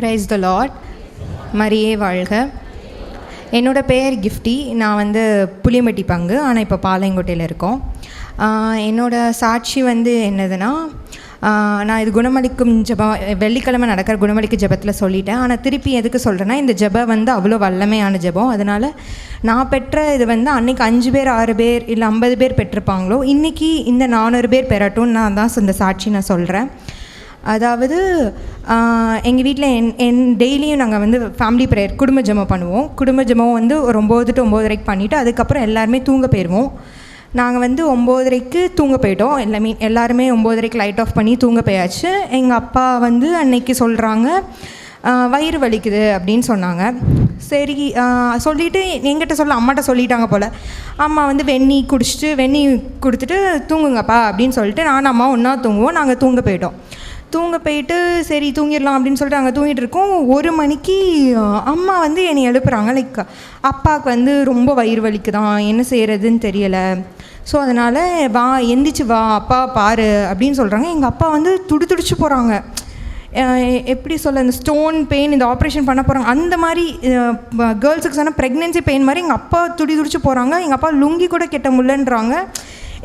Praise the Lord. மரியே வாழ்க. என்னோடய பெயர் கிஃப்டி. நான் வந்து புளியம்பட்டி பங்கு, ஆனால் இப்போ பாளையங்கோட்டையில் இருக்கோம். என்னோடய சாட்சி வந்து என்னதுன்னா, நான் இது குணமளிக்கும் ஜெபம் வெள்ளிக்கிழமை நடக்கிற குணமளிக்கும் ஜெபத்தில் சொல்லிட்டேன். ஆனால் திருப்பி எதுக்கு சொல்கிறேன்னா, இந்த ஜெபம் வந்து அவ்வளோ வல்லமையான ஜெபம். அதனால் நான் பெற்ற இது வந்து அன்றைக்கி 5 பேர் 6 பேர் இல்லை 50 பேர் பெற்றிருப்பாங்களோ, இன்றைக்கி இந்த 400 பேர் பெறட்டும் நான் தான் இந்த சாட்சி நான் சொல்கிறேன். அதாவது எங்கள் வீட்டில் டெய்லியும் நாங்கள் வந்து ஃபேமிலி ப்ரேயர் குடும்ப ஜெபம் பண்ணுவோம். குடும்ப ஜெபம் வந்து ஒரு 9 to 9:30 பண்ணிவிட்டு அதுக்கப்புறம் எல்லாருமே தூங்க போயிடுவோம். நாங்கள் வந்து 9:30 தூங்க போயிட்டோம். எல்லாருமே 9:30 லைட் ஆஃப் பண்ணி தூங்க போயாச்சு. எங்கள் அப்பா வந்து அன்னைக்கு சொல்கிறாங்க, வயிறு வலிக்குது அப்படின்னு சொன்னாங்க. சரி சொல்லிவிட்டு எங்கிட்ட அம்மாட்ட சொல்லிட்டாங்க போல். அம்மா வந்து வெந்நி கொடுத்துட்டு தூங்குங்கப்பா அப்படின்னு சொல்லிட்டு நானும் அம்மா ஒன்றா தூங்குவோம். நாங்கள் தூங்க போயிட்டு சரி தூங்கிடலாம் அப்படின்னு சொல்லிட்டு நாங்கள் தூங்கிட்டு இருக்கோம். 1 மணிக்கு அம்மா வந்து என்னை எழுப்புறாங்க. லைக் அப்பாவுக்கு வந்து ரொம்ப வயிறு வலிக்குதான், என்ன செய்கிறதுன்னு தெரியலை. ஸோ அதனால் எந்திரிச்சு வா அப்பா பாரு அப்படின்னு சொல்கிறாங்க. எங்கள் அப்பா வந்து துடிச்சு போகிறாங்க. எப்படி சொல்ல, இந்த ஸ்டோன் பெயின், இந்த ஆப்ரேஷன் பண்ண போகிறாங்க அந்த மாதிரி கேர்ள்ஸுக்கு சொன்னால் ப்ரெக்னென்சி பெயின் மாதிரி எங்கள் அப்பா துடிச்சு போகிறாங்க. எங்கள் அப்பா லுங்கி கூட கெட்ட முடியலன்றாங்க.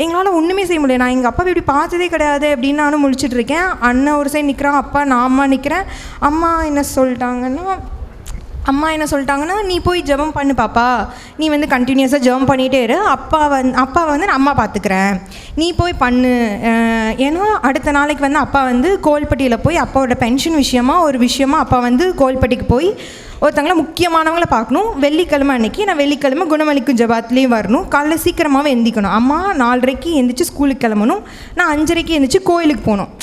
எங்களால் ஒன்றுமே செய்ய முடியல. நான் எங்கள் அப்பாவை இப்படி பார்த்ததே கிடையாது அப்படின்னு நானும் முழிச்சிட்ருக்கேன். அண்ணன் ஒரு சைடு நிற்கிறான், அப்பா நான் அம்மா நிற்கிறேன். அம்மா என்ன சொல்லிட்டாங்கன்னா நீ போய் ஜெபம் பண்ணு பாப்பா, நீ வந்து கண்டினியூஸாக ஜெபம் பண்ணிகிட்டே இரு, அப்பாவை வந்து நான் அம்மா பார்த்துக்கிறேன், நீ போய் பண்ணு. ஏன்னா அடுத்த நாளைக்கு வந்து அப்பா வந்து கோவில்பட்டியில் போய் அப்பாவோட பென்ஷன் ஒரு விஷயமா அப்பா வந்து கோவில்பட்டிக்கு போய் ஒருத்தங்கள முக்கியமானவங்களை பார்க்கணும். வெள்ளிக்கிழமை அன்றைக்கி நான் வெள்ளிக்கிழமை குணமளிக்கும் ஜெபத்துலேயும் வரணும். காலைல சீக்கிரமாகவே எந்திக்கணும். அம்மா 4:30 எந்திரிச்சு ஸ்கூலுக்கு கிளம்பணும். நான் 5:30 எந்திரிச்சு கோயிலுக்கு போகணும்.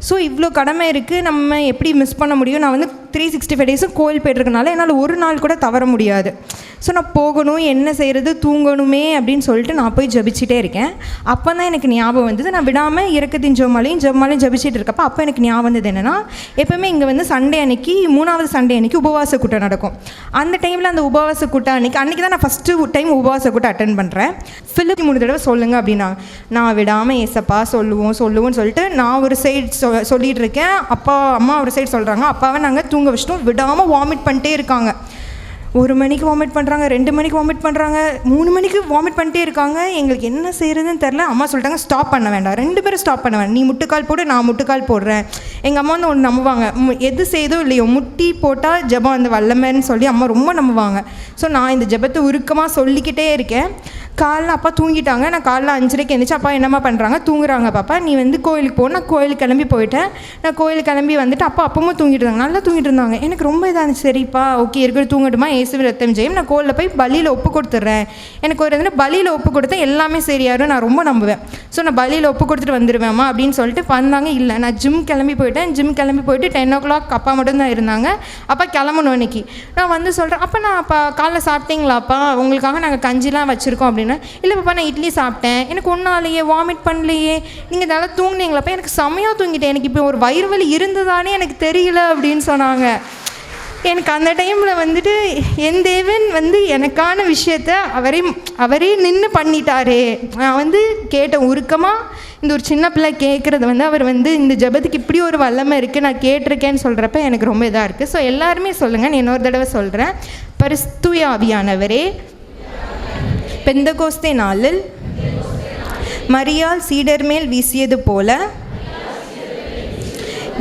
ஸோ இவ்வளோ கடமை இருக்குது, நம்ம எப்படி மிஸ் பண்ண முடியும்? நான் வந்து 365 டேஸும் கோயில் போய்ட்டுருக்கனால என்னால் ஒரு நாள் கூட தவற முடியாது. ஸோ நான் போகணும், என்ன செய்கிறது, தூங்கணுமே அப்படின்னு சொல்லிட்டு நான் போய் ஜபிச்சிட்டே இருக்கேன். அப்போ தான் எனக்கு ஞாபகம் வந்தது, நான் விடாமல் இரக்கத்தின் ஜெபமாலையும் ஜபிச்சிட்டு இருக்கப்போ அப்போ எனக்கு ஞாபகம் வந்தது என்னென்னா, எப்போவுமே இங்கே வந்து சண்டே அன்னைக்கு 3வது சண்டே அன்றைக்கி உபவாச கூட்டம் நடக்கும். அந்த டைமில் அந்த உபவாச கூட்டம் அன்றைக்கி தான் நான் ஃபஸ்ட்டு டைம் உபவாச கூட்டம் அட்டன் பண்ணுறேன். ஃபிலிப் 3 தடவை சொல்லுங்கள் அப்படின்னா நான் விடாமல் ஏசப்பா சொல்லுவோன்னு சொல்லிட்டு நான் ஒரு சைடு சொல்லிகிட்டு இருக்கேன். அம்மா ஒரு சைடு சொல்கிறாங்க. அப்பாவை நாங்கள் தூங்க வச்சிட்டோம். விடாமல் வாமிட் பண்ணிட்டே இருக்காங்க. 1 மணிக்கு வாமிட் பண்ணுறாங்க, 2 மணிக்கு வாமிட் பண்ணுறாங்க, 3 மணிக்கு வாமிட் பண்ணிட்டே இருக்காங்க. எங்களுக்கு என்ன செய்கிறதுன்னு தெரில. அம்மா சொல்லிட்டாங்க ஸ்டாப் பண்ண வேண்டாம், 2 பேரும் ஸ்டாப் பண்ண வேண்டாம், நீ முட்டுக்கால் போடு நான் முட்டுக்கால் போடுறேன். எங்கள் அம்மா வந்து ஒன்று நம்புவாங்க, எது செய்தோ இல்லையோ முட்டி போட்டால் ஜெபம் அந்த வல்லமைன்னு சொல்லி அம்மா ரொம்ப நம்புவாங்க. ஸோ நான் இந்த ஜெபத்தை உருக்கமாக சொல்லிக்கிட்டே இருக்கேன். காலைல அப்பா தூங்கிட்டாங்க. நான் காலைல 5:30 எழுந்திரிச்சு அப்பா என்னம்மா பண்ணுறாங்க, தூங்குறாங்க பாப்பா, நீ வந்து கோயிலுக்கு போகணும். நான் கோயிலுக்கு கிளம்பி போயிட்டேன். நான் கோயிலுக்கு கிளம்பி வந்துட்டு அப்பவும் தூங்கிட்டு இருந்தாங்க, நல்லா தூங்கிட்டு இருந்தாங்க. எனக்கு ரொம்ப இதாக இருந்துச்சு. சரிப்பா ஓகே இருக்கிறது தூங்கட்டுமா, இயேசுவின் ரத்தம் ஜெயம், நான் கோயிலில் போய் பலியில் ஒப்பு கொடுத்துட்றேன். எனக்கு ஒரு இதில் பலியில் ஒப்பு கொடுத்தேன், எல்லாமே சரியாரும் நான் ரொம்ப நம்புவேன். ஸோ நான் பலியில் ஒப்பு கொடுத்துட்டு வந்துடுவேம்மா அப்படின்னு சொல்லிட்டு வந்தாங்க. இல்லை நான் ஜிம் கிளம்பி போயிட்டு 10 o'clock அப்பா மட்டும்தான் இருந்தாங்க. அப்பா கிளம்பணும் அன்றைக்கி. நான் வந்து சொல்கிறேன், அப்போ நான் அப்பா காலைல சாப்பிட்டீங்களாப்பா, உங்களுக்காக நாங்கள் கஞ்சிலாம் வச்சுருக்கோம் அப்படின்னு. இல்லை பாப்பா நான் இட்லி சாப்பிட்டேன், எனக்கு ஒன்றும் ஆலையே, வாமிட் பண்ணலையே, நீங்கள் நல்லா தூங்குனீங்களாப்பா, எனக்கு செம்மையாக தூங்கிட்டேன், எனக்கு இப்போ ஒரு வயிறு வலி இருந்ததானே எனக்கு தெரியல அப்படின்னு சொன்னாங்க. எனக்கு அந்த டைமில் வந்துட்டு என் தேவன் வந்து எனக்கான விஷயத்த அவரே நின்று பண்ணிட்டாரே. நான் வந்து கேட்டேன் உருக்கமாக, இந்த ஒரு சின்ன பிள்ளை கேட்குறது வந்து அவர் வந்து இந்த ஜெபத்துக்கு இப்படி ஒரு வல்லமை இருக்குது நான் கேட்டிருக்கேன்னு சொல்கிறப்ப எனக்கு ரொம்ப இதாக இருக்குது. ஸோ எல்லாருமே சொல்லுங்கள், நான் இன்னொரு தடவை சொல்கிறேன். பரிசுத்த ஆவியானவரே, பெந்தகோஸ்தே நாளில் மரியாள் சீடர் மேல் வீசியது போல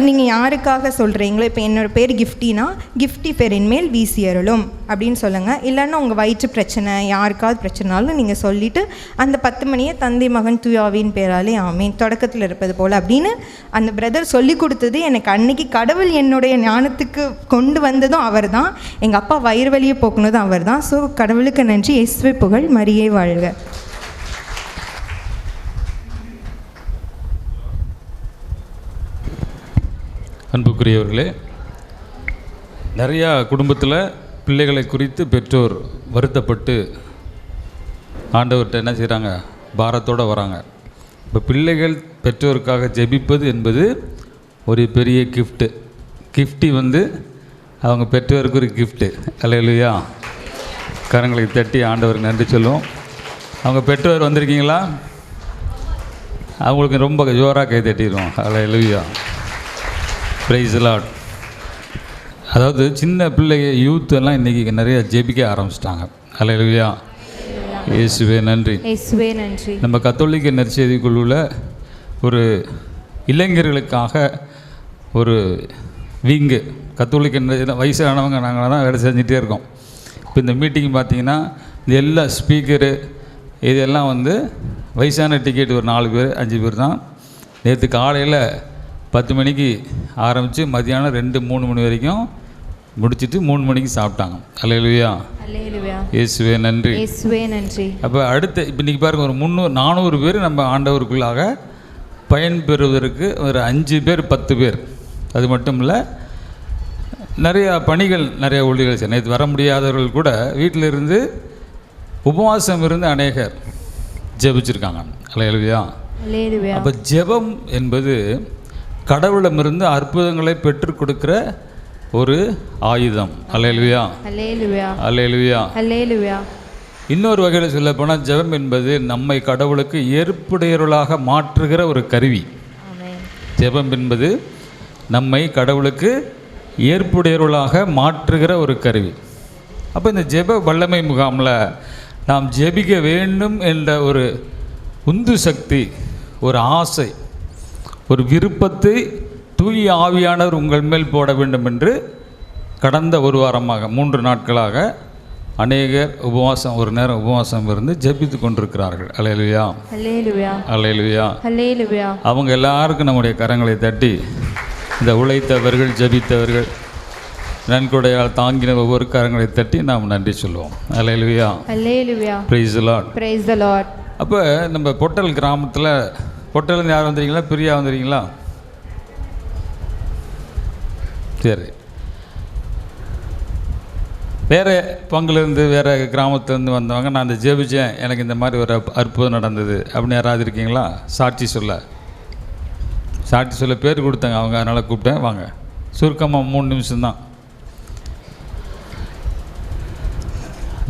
நீங்கள் யாருக்காக சொல்கிறீங்களோ, இப்போ என்னோடய பேர் கிஃப்டினா கிஃப்டி பேரின் மேல் வீசியருளும் அப்படின்னு சொல்லுங்கள். இல்லைன்னா உங்கள் வயிற்று பிரச்சனை யாருக்காவது பிரச்சனைனாலும் நீங்கள் சொல்லிவிட்டு அந்த 10 மணியை தந்தை மகன் தூயாவின் பேராலே ஆமீன் தொடக்கத்தில் இருப்பது போல் அப்படின்னு அந்த பிரதர் சொல்லி கொடுத்தது எனக்கு அன்றைக்கி கடவுள் என்னுடைய ஞானத்துக்கு கொண்டு வந்ததும் அவர் தான். எங்கள் அப்பா வயிறு வலியை போக்குனதும் அவர் தான். ஸோ கடவுளுக்கு நன்றி. இயேசுவே புகழ். மரியே வாழ்க. அன்புக்குரியவர்களே, நிறையா குடும்பத்தில் பிள்ளைகளை குறித்து பெற்றோர் வருத்தப்பட்டு ஆண்டவர்கிட்ட என்ன செய்கிறாங்க, பாரத்தோடு வராங்க. இப்போ பிள்ளைகள் பெற்றோருக்காக ஜெபிப்பது என்பது ஒரு பெரிய கிஃப்டி வந்து அவங்க பெற்றோருக்கு ஒரு கிஃப்ட்டு. அல்லேலூயா. கரங்களுக்கு தட்டி ஆண்டவருக்கு நன்றி சொல்லுவோம். அவங்க பெற்றோர் வந்திருக்கீங்களா? அவங்களுக்கு ரொம்ப ஜோராக கை தட்டிடுவோம். அல்லேலூயா. Praise the Lord. அதாவது சின்ன பிள்ளைங்க யூத்தெல்லாம் இன்றைக்கி நிறைய ஜெபிக்க ஆரம்பிச்சிட்டாங்க. அல்லேலூயா, இயேசுவே நன்றி. இயேசுவே நன்றி. நம்ம கத்தோலிக்க நற்செய்தி குழுவில் ஒரு இளைஞர்களுக்காக ஒரு விங்கு, கத்தோலிக்க வயசானவங்க நாங்கள் தான் வேலை செஞ்சுட்டே இருக்கோம். இப்போ இந்த மீட்டிங் பார்த்திங்கன்னா இந்த எல்லா ஸ்பீக்கரு இதெல்லாம் வயசான டிக்கெட் ஒரு 4 பேர் 5 பேர் தான். நேற்று காலையில் 10 மணிக்கு ஆரம்பித்து மதியானம் 2-3 மணி வரைக்கும் முடிச்சுட்டு 3 மணிக்கு சாப்பிட்டாங்க. அல்லேலூயா, இயேசுவே நன்றி. இயேசுவே நன்றி. அப்போ அடுத்து இப்போ இன்றைக்கி பாருங்கள், ஒரு 300-400 பேர் நம்ம ஆண்டவருக்குள்ளாக பயன்பெறுவதற்கு ஒரு 5 பேர் 10 பேர். அது மட்டும் இல்லை, நிறையா பணிகள், நிறைய ஊழியர்கள். நேற்று வர முடியாதவர்கள் கூட வீட்டில் இருந்து உபவாசம் இருந்து அநேகர் ஜெபிச்சிருக்காங்க. அல்லேலூயா. அப்போ ஜெபம் என்பது கடவுளமிருந்து அற்புதங்களை பெற்றுக் கொடுக்கிற ஒரு ஆயுதம். அல்லேலூயா, அல்லேலூயா, அல்லேலூயா. இன்னொரு வகையில் சொல்ல போனால் ஜெபம் என்பது நம்மை கடவுளுக்கு ஏற்புடையவர்களாக மாற்றுகிற ஒரு கருவி. ஜெபம் என்பது நம்மை கடவுளுக்கு ஏற்புடையவர்களாக மாற்றுகிற ஒரு கருவி. அப்போ இந்த ஜெப வல்லமை முகாமில் நாம் ஜெபிக்க வேண்டும் என்ற ஒரு உந்து சக்தி, ஒரு ஆசை, ஒரு விருப்பத்தை தூய ஆவியானவர் உங்கள் மேல் போட வேண்டும் என்று கடந்த ஒரு வாரமாக 3 நாட்களாக அநேகர் உபவாசம், ஒரு நேரம் உபவாசம் இருந்து ஜெபித்து கொண்டிருக்கிறார்கள். அல்லேலூயா, அல்லேலூயா, அல்லேலூயா. அவங்க எல்லாருக்கும் நம்முடைய கரங்களை தட்டி, இந்த உழைத்தவர்கள், ஜெபித்தவர்கள், நன்கொடையால் தாங்கின ஒவ்வொரு கரங்களை தட்டி நாம் நன்றி சொல்லுவோம். Hallelujah, hallelujah. Praise the Lord, praise the Lord. அப்போ நம்ம பொட்டல் கிராமத்தில், பொட்டல் யார் வந்துறீங்களா? பிரியா வந்துறீங்களா? சரி. வேறு பங்குலேருந்து, வேறு கிராமத்துலேருந்து வந்தவங்க, நான் இந்த ஜெபிச்சேன், எனக்கு இந்த மாதிரி ஒரு அற்புதம் நடந்தது அப்படின்னு யாராவது இருக்கீங்களா? சாட்சி சொல்ல பேர் கொடுத்தாங்க அவங்க, அதனால் கூப்பிட்டேன். வாங்க, சுருக்கமாக 3 நிமிஷம்தான்.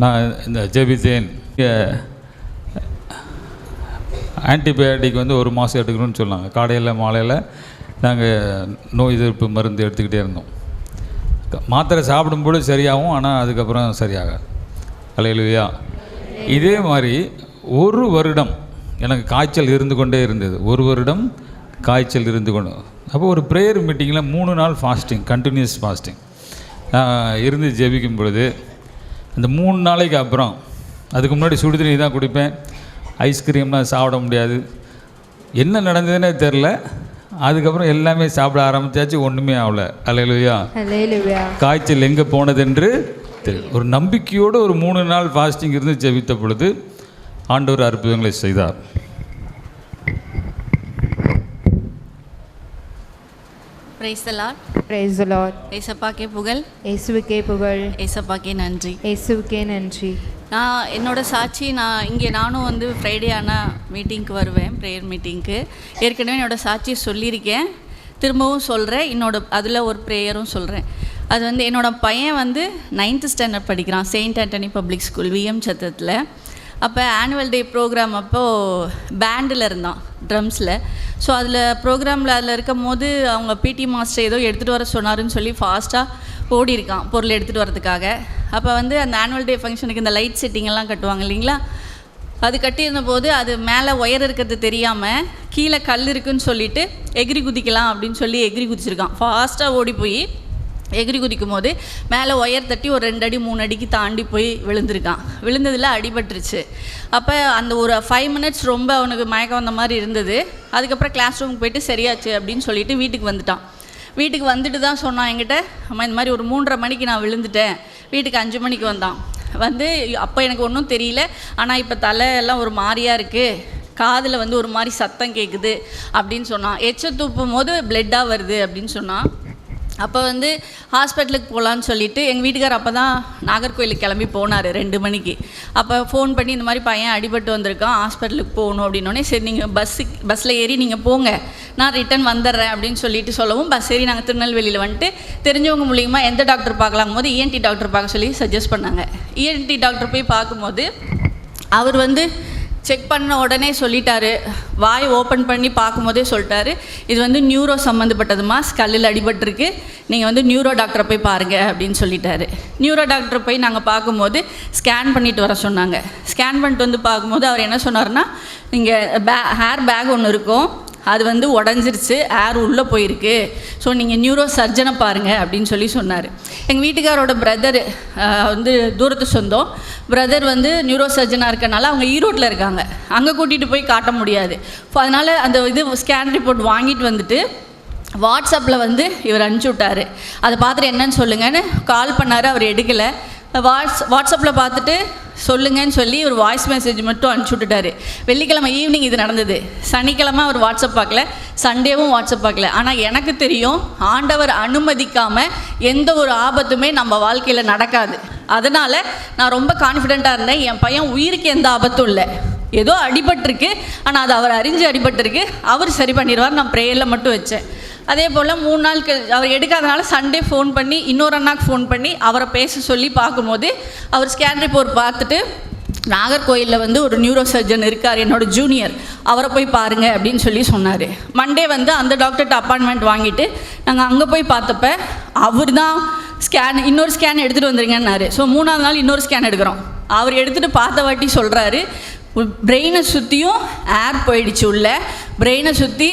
நான் இந்த ஜெபித்தேன், ஆன்டிபயோட்டிக் 1 மாதம் எடுக்கணும்னு சொன்னாங்க. காலையில் மாலையில் நாங்கள் நோய் எதிர்ப்பு மருந்து எடுத்துக்கிட்டே இருந்தோம். மாத்திரை சாப்பிடும்போது சரியாகும், ஆனால் அதுக்கப்புறம் சரியாகாது. அல்லேலூயா. இதே மாதிரி 1 வருடம் எனக்கு காய்ச்சல் இருந்து கொண்டே இருந்தது. 1 வருடம் காய்ச்சல் இருந்து கொண்டு. அப்போ ஒரு ப்ரேயர் மீட்டிங்கில் 3 நாள் ஃபாஸ்டிங், கண்டினியூஸ் ஃபாஸ்டிங் இருந்து ஜெபிக்கும் பொழுது, அந்த 3 நாளைக்கு அப்புறம், அதுக்கு முன்னாடி சுடு தண்ணி தான் குடிப்பேன், ஐஸ்கிரீம்லாம் சாப்பிட முடியாது. என்ன நடந்ததுன்னே தெரில. அதுக்கப்புறம் எல்லாமே சாப்பிட ஆரம்பித்தாச்சு, ஒன்றுமே ஆகல. அல்லேலூயா, காய்ச்சல் எங்கே போனதென்று தெரியும். ஒரு நம்பிக்கையோடு ஒரு 3 நாள் ஃபாஸ்டிங் இருந்து ஜெபித்த பொழுது ஆண்டவர் அற்புதங்களை செய்தார். Praise the Lord. Praise the Lord. ஏசப்பாக்கே புகழ், இயேசுவுக்கே புகழ், ஏசப்பாக்கே நன்றி, இயேசுவுக்கே நன்றி. நான் என்னோட சாட்சி, நானும் ஃப்ரைடே ஆனால் மீட்டிங்க்கு வருவேன், ப்ரேயர் மீட்டிங்க்கு. ஏற்கனவே என்னோடய சாட்சியை சொல்லியிருக்கேன், திரும்பவும் சொல்கிறேன். அதில் ஒரு ப்ரேயரும் சொல்கிறேன். அது என்னோடய பையன் 9th ஸ்டாண்டர்ட் படிக்கிறான், saint Anthony public school, VM சத்தத்தில். அப்போ ஆனுவல் டே ப்ரோக்ராம் அப்போது பேண்டில் இருந்தான், ட்ரம்ஸில். ஸோ அதில் இருக்கும் போது அவங்க பிடி மாஸ்டர் ஏதோ எடுத்துகிட்டு வர சொன்னாருன்னு சொல்லி ஃபாஸ்ட்டாக ஓடி இருக்கான் பொருள் எடுத்துகிட்டு வரதுக்காக. அப்போ அந்த ஆனுவல் டே ஃபங்க்ஷனுக்கு இந்த லைட் செட்டிங்கெல்லாம் கட்டுவாங்க இல்லைங்களா, அது கட்டியிருந்த போது அது மேலே ஒயர் இருக்கிறது தெரியாமல் கீழே கல் இருக்குதுன்னு சொல்லிவிட்டு எகிரி குதிக்கலாம் அப்படின்னு சொல்லி எகிரி குதிச்சிருக்கான். ஃபாஸ்ட்டாக ஓடி போய் எகிரி குதிக்கும் போது மேலே ஒயர் தட்டி ஒரு 2 அடி 3 அடிக்கு தாண்டி போய் விழுந்திருக்கான். விழுந்ததில் அடிபட்டுருச்சு. அப்போ அந்த ஒரு 5 மினிட்ஸ் ரொம்ப அவனுக்கு மயக்கம் வந்த மாதிரி இருந்தது. அதுக்கப்புறம் கிளாஸ் ரூமுக்கு போயிட்டு சரியாச்சு அப்படின்னு சொல்லிட்டு வீட்டுக்கு வந்துட்டான். வீட்டுக்கு வந்துட்டு தான் சொன்னான் என்கிட்ட, அம்மா இந்த மாதிரி ஒரு 3:30 மணிக்கு நான் விழுந்துட்டேன். வீட்டுக்கு 5 மணிக்கு வந்தான். அப்போ எனக்கு ஒன்றும் தெரியல, ஆனால் இப்போ தலை எல்லாம் ஒரு மாதிரியாக இருக்குது, காதில் ஒரு மாதிரி சத்தம் கேட்குது அப்படின்னு சொன்னான். எச்ச தூப்பும் போது பிளட்டாக வருது அப்படின்னு சொன்னான். அப்போ ஹாஸ்பிட்டலுக்கு போகலான்னு சொல்லிவிட்டு எங்கள் வீட்டுக்கார் அப்போ தான் நாகர்கோயிலுக்கு கிளம்பி போனார் 2 மணிக்கு. அப்போ ஃபோன் பண்ணி இந்த மாதிரி பையன் அடிபட்டு வந்திருக்கான், ஹாஸ்பிட்டலுக்கு போகணும் அப்படின்னோடனே, சரி நீங்கள் பஸ்ஸில் ஏறி நீங்கள் போங்க, நான் ரிட்டன் வந்துடுறேன் அப்படின்னு சொல்லிட்டு சொல்லவும் பஸ் ஏறி நாங்கள் திருநெல்வேலியில் வந்துட்டு தெரிஞ்சவங்க மூலிமா எந்த டாக்டர் பார்க்கலாம் போது இஎன்டி டாக்டர் பார்க்க சொல்லி சஜஸ்ட் பண்ணாங்க. இஎன்டி டாக்டர் போய் பார்க்கும்போது அவர் செக் பண்ண உடனே சொல்லிட்டாரு, வாய் ஓப்பன் பண்ணி பார்க்கும்போதே சொல்லிட்டாரு, இது வந்து நியூரோ சம்மந்தப்பட்டதுமா, ஸ்கல்லில் அடிபட்டிருக்கு, நீங்கள் வந்து நியூரோ டாக்டரை போய் பாருங்கள் அப்படின்னு சொல்லிட்டாரு. நியூரோ டாக்டரை போய் நாங்கள் பார்க்கும்போது ஸ்கேன் பண்ணிட்டு வர சொன்னாங்க. ஸ்கேன் பண்ணிட்டு வந்து பார்க்கும்போது அவர் என்ன சொன்னார்னா, இங்கே ஹேர் பேக் ஒன்று இருக்கும், அது வந்து உடஞ்சிருச்சு, ஏர் உள்ளே போயிருக்கு, ஸோ நீங்கள் நியூரோ சர்ஜனை பாருங்கள் அப்படின்னு சொல்லி சொன்னார். எங்கள் வீட்டுக்காரோட பிரதர் வந்து தூரத்து சொந்தம், பிரதர் வந்து நியூரோ சர்ஜனாக இருக்கனால அவங்க ஈரோட்டில் இருக்காங்க, அங்கே கூட்டிகிட்டு போய் காட்ட முடியாது. அதனால் அந்த ஸ்கேன் ரிப்போர்ட் வாங்கிட்டு வந்துட்டு வாட்ஸ்அப்பில் வந்து இவர் அனுப்பிச்சி விட்டார். அதை பார்த்துட்டு என்னன்னு சொல்லுங்கன்னு கால் பண்ணார், அவர் எடுக்கலை. வாட்ஸ்அப்பில் பார்த்துட்டு சொல்லுங்கன்னு சொல்லி ஒரு வாய்ஸ் மெசேஜ் மட்டும் அனுப்பிச்சி விட்டுட்டாரு. வெள்ளிக்கிழமை ஈவினிங் இது நடந்தது. சனிக்கிழமை அவர் வாட்ஸ்அப் பார்க்கல, சண்டேவும் வாட்ஸ்அப் பார்க்கல. ஆனால் எனக்கு தெரியும், ஆண்டவர் அனுமதிக்காமல் எந்த ஒரு ஆபத்துமே நம்ம வாழ்க்கையில் நடக்காது. அதனால் நான் ரொம்ப கான்ஃபிடெண்ட்டாக இருந்தேன், என் பையன் உயிருக்கு எந்த ஆபத்தும் இல்லை, ஏதோ அடிபட்டிருக்கு, ஆனால் அது அவர் அறிஞ்சு அடிபட்டிருக்கு, அவர் சரி பண்ணிடுவார், நான் ப்ரேயரில் மட்டும் வச்சேன். அதே போல் 3 நாள் அவர் எடுக்காதனால சண்டே ஃபோன் பண்ணி இன்னொரு அண்ணாக்கு ஃபோன் பண்ணி அவரை பேச சொல்லி பார்க்கும்போது அவர் ஸ்கேன் ரிப்போர்ட் பார்த்துட்டு, நாகர்கோயிலில் வந்து ஒரு நியூரோ சர்ஜன் இருக்கார், என்னோடய ஜூனியர், அவரை போய் பாருங்கள் அப்படின்னு சொல்லி சொன்னார். மண்டே வந்து அந்த டாக்டர்கிட்ட அப்பாயின்மெண்ட் வாங்கிட்டு நாங்கள் அங்கே போய் பார்த்தப்ப அவர் தான் இன்னொரு ஸ்கேன் எடுத்துகிட்டு வந்துருங்கன்னாரு. ஸோ 3ஆவது நாள் இன்னொரு ஸ்கேன் எடுக்கிறோம். அவர் எடுத்துகிட்டு பார்த்த வாட்டி சொல்கிறாரு, பிரெயினை சுற்றியும் ஏர் போயிடுச்சு, உள்ள பிரெயினை சுற்றி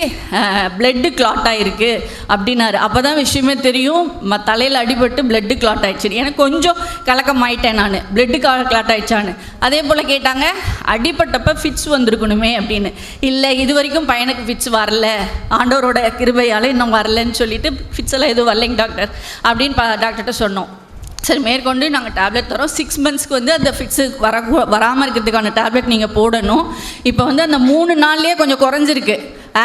பிளட்டு கிளாட் ஆகிருக்கு அப்படின்னாரு. அப்போ தான் விஷயமே தெரியும், தலையில் அடிபட்டு பிளட்டு கிளாட் ஆகிடுச்சு. எனக்கு கொஞ்சம் கலக்கம் ஆகிட்டேன் நான், பிளட்டு கிளாட் ஆகிடுச்சான்னு. அதே போல் கேட்டாங்க, அடிபட்டப்போ ஃபிட்ஸ் வந்திருக்கணுமே அப்படின்னு. இல்லை, இது வரைக்கும் பையனுக்கு ஃபிட்ஸ் வரல, ஆண்டவரோட கிருபையால் இன்னும் வரலன்னு சொல்லிட்டு ஃபிட்ஸ் எல்லாம் எதுவும் வரலைங்க டாக்டர் அப்படின்னு டாக்டர்கிட்ட சொன்னோம். சரி, மேற்கொண்டு நாங்கள் டேப்லெட் தரோம், 6 மந்த்ஸ்க்கு வந்து அந்த ஃபிட்ஸு வராமல் இருக்கிறதுக்கான டேப்லெட் நீங்கள் போடணும். இப்போ வந்து அந்த 3 நாள்லேயே கொஞ்சம் குறைஞ்சிருக்கு,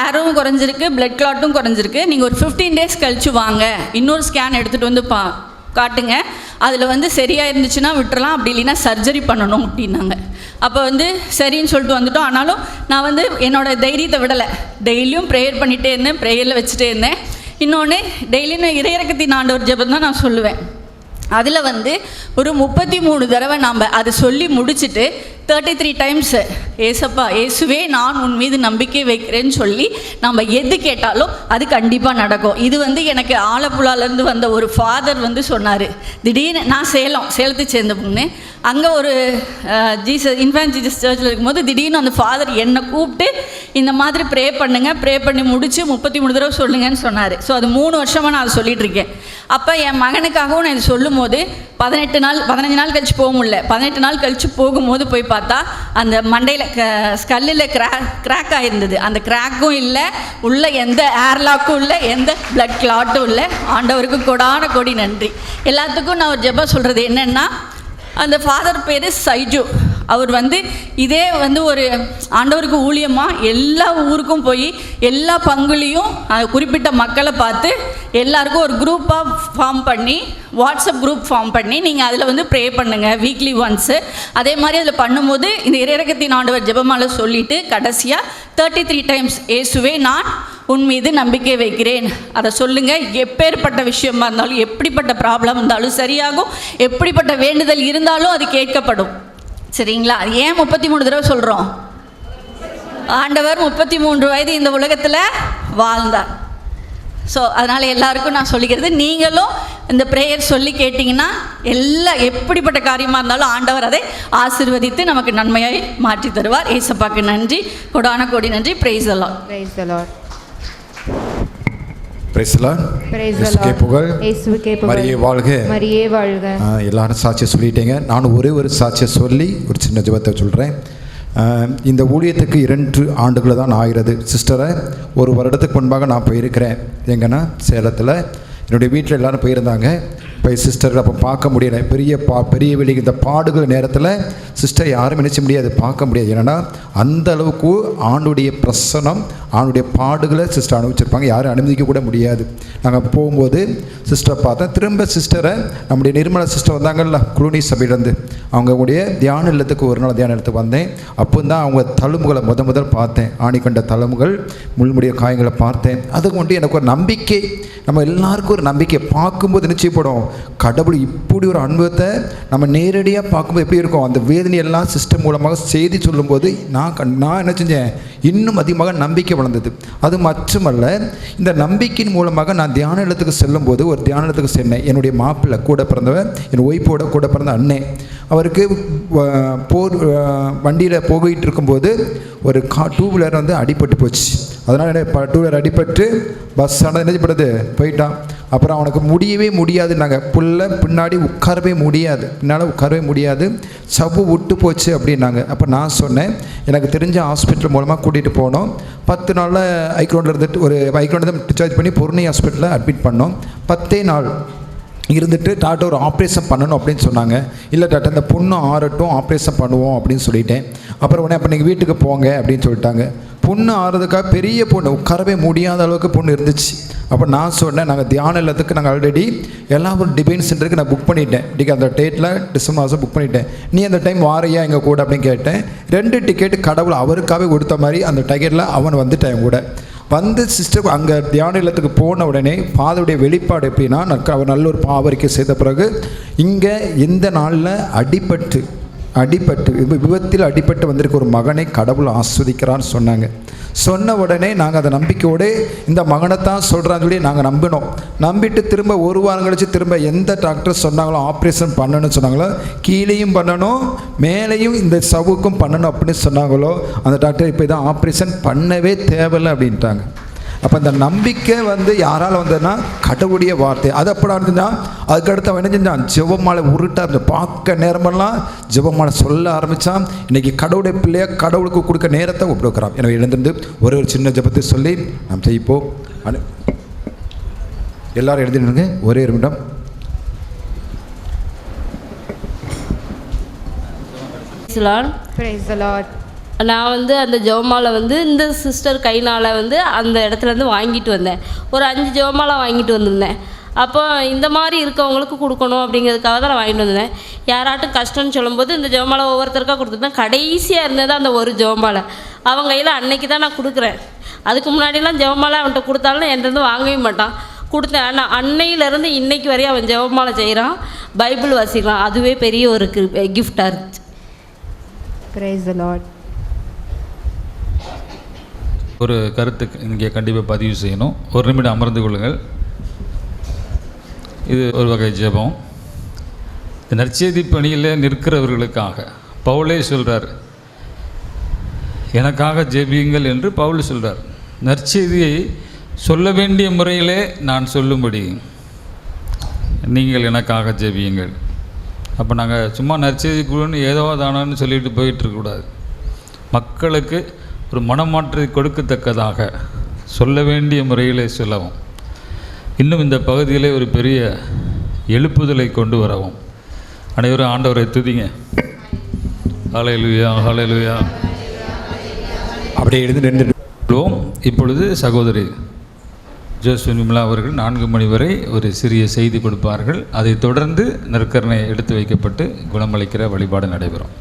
ஏரும் குறைஞ்சிருக்கு, பிளட் கிளாட்டும் குறைஞ்சிருக்கு. நீங்கள் ஒரு 15 டேஸ் கழிச்சு வாங்க, இன்னொரு ஸ்கேன் எடுத்துகிட்டு வந்து காட்டுங்க, அதில் வந்து சரியாக இருந்துச்சுன்னா விட்டுறலாம், அப்படி இல்லைன்னா சர்ஜரி பண்ணணும் அப்படின்னாங்க. அப்போ வந்து சரின்னு சொல்லிட்டு வந்துட்டோம். ஆனாலும் நான் வந்து என்னோடய தைரியத்தை விடலை, டெய்லியும் ப்ரேயர் பண்ணிகிட்டே இருந்தேன், ப்ரேயரில் வச்சுட்டே இருந்தேன். இன்னொன்று, டெய்லியும் இறையிறக்கத்தின் ஆண்டவர் ஜெபம் தான் நான் சொல்லுவேன். அதில் வந்து ஒரு 33 தடவை நாம் அதை சொல்லி முடிச்சுட்டு 33 டைம்ஸ் ஏசப்பா இயேசுவே நான் உன் மீது நம்பிக்கை வைக்கிறேன்னு சொல்லி நம்ம எது கேட்டாலும் அது கண்டிப்பாக நடக்கும். இது வந்து எனக்கு ஆலப்புழாலேருந்து வந்த ஒரு ஃபாதர் வந்து சொன்னார். திடீர்னு நான் சேலத்தை சேர்ந்த பொண்ணு, அங்கே ஒரு இன்ஃபேன்ட் ஜீசஸ் சர்ச்சில் இருக்கும்போது திடீர்னு அந்த ஃபாதர் என்னை கூப்பிட்டு இந்த மாதிரி ப்ரே பண்ணுங்கள், ப்ரே பண்ணி முடித்து 33 தடவை சொல்லுங்கன்னு சொன்னார். ஸோ அது 3 வருஷமாக நான் அதை சொல்லிகிட்ருக்கேன். அப்போ என் மகனுக்காகவும் நான் இது சொல்லும் போது 15 நாள் கழிச்சு போக முடியல. 18 நாள் கழித்து போகும்போது போய் பார்த்தா அந்த மண்டையில் ஸ்கல்லில் கிராக் ஆகிருந்தது. அந்த கிராக்கும் இல்லை, உள்ள எந்த ஏர்லாக்கும் இல்லை, எந்த பிளட் கிளாட்டும் இல்லை. ஆண்டவருக்கு கொடான கொடி நன்றி. எல்லாத்துக்கும் நான் ஒரு ஜெபம் சொல்கிறது என்னென்னா, அந்த ஃபாதர் பேர் சைஜு. அவர் வந்து இதே வந்து ஒரு ஆண்டவருக்கு ஊழியமாக எல்லா ஊருக்கும் போய் எல்லா பங்குலேயும் குறிப்பிட்ட மக்களை பார்த்து எல்லாருக்கும் ஒரு குரூப்பாக ஃபார்ம் பண்ணி, வாட்ஸ்அப் குரூப் ஃபார்ம் பண்ணி நீங்கள் அதில் வந்து ப்ரே பண்ணுங்கள் வீக்லி ஒன்ஸு. அதே மாதிரி அதில் பண்ணும்போது இந்த இறையிறக்கத்தின் ஆண்டவர் ஜெபமாலை சொல்லிவிட்டு கடைசியாக 33 டைம்ஸ் இயேசுவே நான் உன் மீது நம்பிக்கை வைக்கிறேன் அதை சொல்லுங்கள். எப்பேற்பட்ட விஷயமா இருந்தாலும், எப்படிப்பட்ட ப்ராப்ளம் இருந்தாலும் சரியாகும், எப்படிப்பட்ட வேண்டுதல் இருந்தாலும் அது கேட்கப்படும். சரிங்களா? ஏன் 33 தடவை சொல்கிறோம்? ஆண்டவர் 33 வயது இந்த உலகத்தில் வாழ்ந்தார். ஸோ அதனால் எல்லாருக்கும் நான் சொல்லிக்கிறது, நீங்களும் இந்த ப்ரேயர் சொல்லி கேட்டிங்கன்னா எப்படிப்பட்ட காரியமாக இருந்தாலும் ஆண்டவர் அதை ஆசீர்வதித்து நமக்கு நன்மையாய் மாற்றி தருவார். ஏசப்பாக்கு நன்றி, கொடான கோடி நன்றி. Price the Lord. Praise the Lord. Praise the Lord. இயேசுவே புகழ். இயேசுவே புகழ். மரியே வாழ்க. மரியே வாழ்க. எல்லாரும் சாட்சியை சொல்லிட்டீங்க. நானும் ஒரு சாட்சியை சொல்லி ஒரு சின்ன ஜெபத்தை சொல்கிறேன். இந்த ஊழியத்துக்கு 2 ஆண்டுகள் தான் ஆகிறது. சிஸ்டரை 1 வருடத்துக்கு முன்பாக நான் போயிருக்கிறேன். எங்கன்னா சேலத்தில் என்னுடைய வீட்டில் எல்லோரும் போயிருந்தாங்க. போய் சிஸ்டர் அப்போ பார்க்க முடியலை. பெரிய வெளி இந்த பாடுகள் நேரத்தில் சிஸ்டர் யாரும் நினைச்ச முடியாது, பார்க்க முடியாது. ஏன்னா அந்த அளவுக்கு ஆண்டுடைய பிரசனம், ஆண்டுடைய பாடுகளை சிஸ்டர் அனுபவிச்சிருப்பாங்க. யாரும் அனுமதிக்க கூட முடியாது. நாங்கள் போகும்போது சிஸ்டரை பார்த்தேன். திரும்ப சிஸ்டரை நம்முடைய நிர்மலா சிஸ்டர் வந்தாங்கல்ல, குளுனி சபையிலேருந்து, அவங்களுடைய தியான இல்லத்துக்கு ஒரு நாள் தியான இல்லத்துக்கு வந்தேன். அப்போ தான் அவங்க தழும்புகளை முதல் பார்த்தேன். ஆணிக்கண்ட தழும்புகள், முள்முடிய காயங்களை பார்த்தேன். அது கொண்டு எனக்கு ஒரு நம்பிக்கை, நம்ம எல்லாருக்கும் ஒரு நம்பிக்கை பார்க்கும்போது நிச்சயப்படும். கடவுள் இப்படி ஒரு அனுபவத்தை நம்ம நேரடியாக பார்க்கும்போது எப்படி இருக்கும், அந்த வேதனையெல்லாம் சிஸ்டம் மூலமாக செய்தி சொல்லும்போது நான் என்ன செஞ்சேன், இன்னும் அதிகமாக நம்பிக்கை வளர்ந்தது. அது மட்டுமல்ல, இந்த நம்பிக்கையின் மூலமாக நான் தியான இடத்துக்கு செல்லும்போது, ஒரு தியான இடத்துக்கு சென்னேன். என்னுடைய மாப்பிள்ளை கூட பிறந்தவன், என் ஒய்ஃபோட கூட பிறந்த அண்ணே, அவருக்கு வண்டியில் போகிட்டு இருக்கும்போது ஒரு 2 வீலர் வந்து அடிபட்டு போச்சு. அதனால் 2 வீலர் அடிபட்டு பஸ் ஆனால் என்னப்படுது போயிட்டான். அப்புறம் அவனுக்கு முடியவே முடியாதுன்னாங்க, பின்னாடி உட்காரவே முடியாது, பின்னால் உட்காரவே முடியாது, சவ்வு விட்டு போச்சு அப்படின்னாங்க. அப்போ நான் சொன்னேன், எனக்கு தெரிஞ்ச ஹாஸ்பிட்டல் மூலமாக கூட்டிகிட்டு போனோம். 10 நாளில் ஐக்ரௌண்டில் இருந்துட்டு ஒரு ஐக்ரௌண்டில் டிஸ்சார்ஜ் பண்ணி பொருணி ஹாஸ்பிட்டலில் அட்மிட் பண்ணோம். 10 நாள் இருந்துட்டு டாக்டர் ஒரு ஆப்ரேஷன் பண்ணணும் அப்படின்னு சொன்னாங்க. இல்லை டாக்டர், இந்த பொண்ணு ஆறட்டும், ஆப்ரேஷன் பண்ணுவோம் அப்படின்னு சொல்லிட்டேன். அப்புறம் உடனே அப்போ நீங்கள் வீட்டுக்கு போங்க அப்படின்னு சொல்லிட்டாங்க. பொண்ணு ஆறுறதுக்காக பெரிய பொண்ணு, உட்காரவே முடியாத அளவுக்கு பொண்ணு இருந்துச்சு. அப்போ நான் சொன்னேன், நாங்கள் தியான இல்லத்துக்கு நாங்கள் ஆல்ரெடி எல்லா ஒரு டிவைன் சென்டருக்கு நான் புக் பண்ணிட்டேன். அந்த டேட்டில் டிசம்பர் மாதம் புக் பண்ணிட்டேன். நீ அந்த டைம் வாரையா எங்கள் கூட அப்படின்னு கேட்டேன். 2 டிக்கெட் கடவுள் அவருக்காகவே கொடுத்த மாதிரி அந்த டிக்கெட்டில் அவன் வந்துட்டேன் என் கூட வந்து. சிஸ்டர் அங்கே தியான இல்லத்துக்கு போன உடனே ஃபாதருடைய வெளிப்பாடு எப்படின்னா, அவர் நல்ல ஒரு பாவரிக்கை செய்த பிறகு இங்கே இந்த நாளில் அடிபட்டு விபத்தில் அடிபட்டு வந்திருக்க ஒரு மகனை கடவுள் ஆஸ்வதிக்கிறான்னு சொன்னாங்க. சொன்ன உடனே நாங்கள் அதை நம்பிக்கையோடு இந்த மகனைத்தான் சொல்கிறான்னு சொல்லி நாங்கள் நம்பிட்டு திரும்ப 1 வாரம் கழித்து திரும்ப எந்த டாக்டர் சொன்னாங்களோ ஆப்ரேஷன் பண்ணணும்னு சொன்னாங்களோ, கீழேயும் பண்ணணும் மேலேயும் இந்த சவுக்கும் பண்ணணும் அப்படின்னு சொன்னாங்களோ, அந்த டாக்டர் இப்போ இதான் ஆப்ரேஷன் பண்ணவே தேவையில்லை அப்படின்ட்டாங்க. அப்போ இந்த நம்பிக்கை வந்து யாரால் வந்ததுன்னா கடவுளுடைய வார்த்தை. அது அப்படா இருந்துச்சுன்னா அதுக்கடுத்து அவன் என்ன செஞ்சான், ஜெபமாலை உருட்டா பார்க்க நேரமெல்லாம் ஜெபமாலை சொல்ல ஆரம்பித்தான். இன்றைக்கி கடவுளுடைய பிள்ளைய கடவுளுக்கு கொடுக்க நேரத்தை கொடுக்குறான். எனவே எழுந்திருந்து ஒரு சின்ன ஜெபத்தை சொல்லி நாம் செய்ப்போம். எல்லாரும் எழுதிடுங்க, ஒரே நிமிடம். Praise the Lord. நான் வந்து அந்த ஜெபமாலை வந்து இந்த சிஸ்டர் கைனால் வந்து அந்த இடத்துலேருந்து வாங்கிட்டு வந்தேன். ஒரு 5 ஜெபமாலை வாங்கிட்டு வந்திருந்தேன். அப்போ இந்த மாதிரி இருக்கவங்களுக்கு கொடுக்கணும் அப்படிங்கிறதுக்காக தான் நான் வாங்கிட்டு வந்தேன். யாராட்டும் கஷ்டம்னு சொல்லும்போது இந்த ஜெபமாலை ஒவ்வொருத்தருக்காக கொடுத்துருந்தேன். கடைசியாக இருந்தது அந்த ஒரு ஜெபமாலை அவன் கையில் அன்னைக்கு தான் நான் கொடுக்குறேன். அதுக்கு முன்னாடிலாம் ஜெபமாலை அவன்கிட்ட கொடுத்தாலும் என்கிட்ட வாங்கவே மாட்டான். கொடுத்தேன். ஆனால் அன்னையிலேருந்து இன்னைக்கு வரையும் அவன் ஜெபமாலை செய்கிறான், பைபிள் வாசிக்கிறான். அதுவே பெரிய ஒரு கிஃப்டாக இருந்துச்சு. Praise the Lord. ஒரு கருத்து இங்கே கண்டிப்பாக பதிவு செய்யணும். 1 நிமிடம் அமர்ந்து கொள்ளுங்கள். இது ஒரு வகை ஜெபம். இந்த நற்செய்தி பணியில் நிற்கிறவர்களுக்காக பவுலே சொல்கிறார், எனக்காக ஜெபியுங்கள் என்று பவுல் சொல்கிறார். நற்செய்தியை சொல்ல வேண்டிய முறையிலே நான் சொல்லும்படி நீங்கள் எனக்காக ஜெபியுங்கள். அப்போ நாங்கள் சும்மா நற்செய்தி குழுன்னு ஏதோ தானோன்னு சொல்லிட்டு போயிட்டுருக்கக்கூடாது. மக்களுக்கு ஒரு மனமாற்றத்தை கொடுக்கத்தக்கதாக சொல்ல வேண்டிய முறையிலே சொல்லவும், இன்னும் இந்த பகுதியிலே ஒரு பெரிய எழுப்புதலை கொண்டு வரவும் அனைவரும் ஆண்டவரை துதிங்க. ஹல்லேலூயா, ஹல்லேலூயா. அப்படியே எழுந்து நின்றுவோம். இப்பொழுது சகோதரி ஜோஸ்வின் விமலா அவர்கள் 4 மணி வரை ஒரு சிறிய செய்தி கொடுப்பார்கள். அதைத் தொடர்ந்து நற்கருணை எடுத்து வைக்கப்பட்டு குணமளிக்கிற வழிபாடு நடைபெறும்.